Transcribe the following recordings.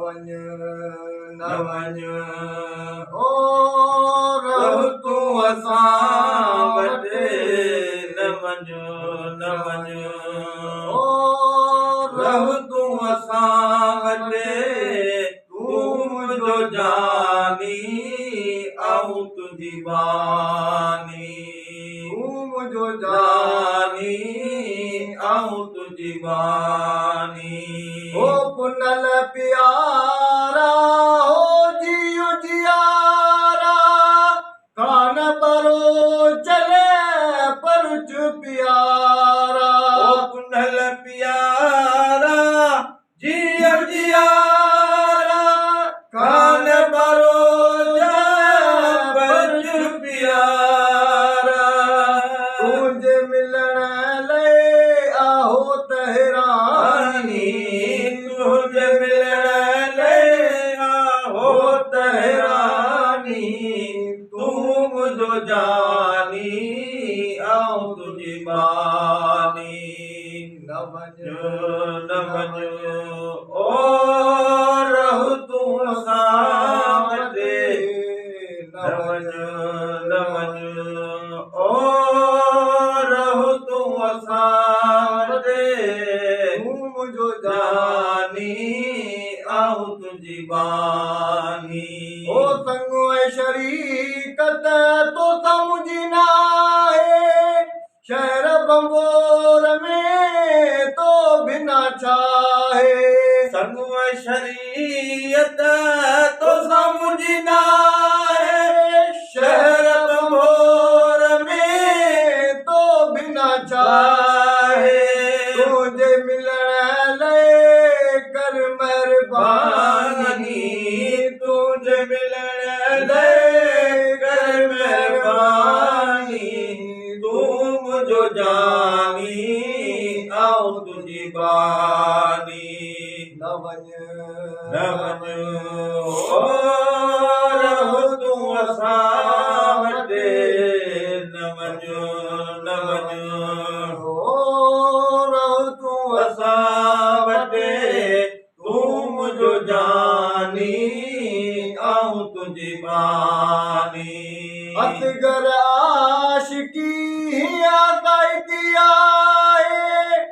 वञ न वञ ओ रह तूं असां वटि न वञ न वञ ओ रह तूं असां वटि तूं मुंहिंजो जानी आऊं तुंहिंजी बानी तूं मुंहिंजो जानी आऊं तुंहिंजी बानी ओ पुनल प्यारा हो जियो जियारा कान परो चले परच प्यारा ओ पुनल प्यारा जियो जियारा कान परो चले परच प्यारा तुझे मिलण ले आहो तहरानी तुझे मिलण ले आहो तहरानी तू मुझो जानी आऊं तुझी बानी न वञ न वञ ओ रह तूं असां वटि न वञ न वञ ओ रह तूं असां वटि तूं मुंहिंजो जानी आऊं तुंहिंजी बानी ओ संग ऐं शरीकत तो समुझी नाहे शहर बंबोर में तो बिना चाहे संग ऐं शरीयत तो समुझी नाहे शहर बंबोर में तो बिना चाहे तुझे मिलण ले कर मेहरबानी तुझे मिलण ले कर मेहरबानी तू मुझो जानी आऊं तुझी बानी न वञ न वञ ओ रह तूं असां वटि न वञ न वञ ओ रह तूं असां वटि तूं मुंहिंजो जानी आऊं तुंहिंजी बानी असगर आशिकी आसाइती आहे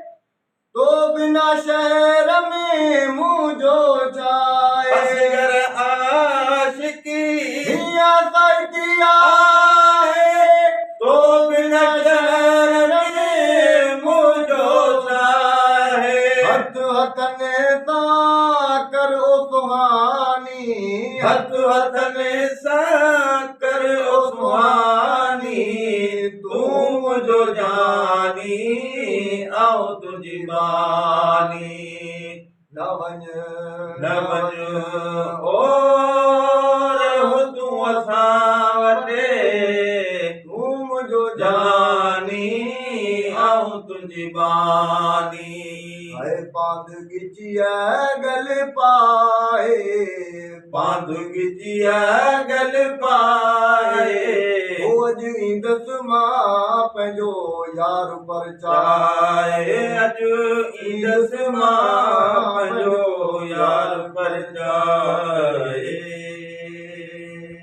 तो बिना शहर में मुंहिंजो चाहे असगर आशिकी आसाइती आहे तो बिना शहर में मुंहिंजो चाहे हथ हथने सां कर ओ सुहानी हथ हथने सां कर ओ सुहानी तूं मुंहिंजो जानी आऊं तुंहिंजी बानी न वञ न वञ ओ रह तूं असां वटि तूं मुंहिंजो जानी आऊं तुंहिंजी बानी है पांध गिचिया गल पाए पांध गिचिया गल पाए अज ईंदस मां पंहिंजो यार पर चाहे अज ईंदस मां पंहिंजो यार पर चाहे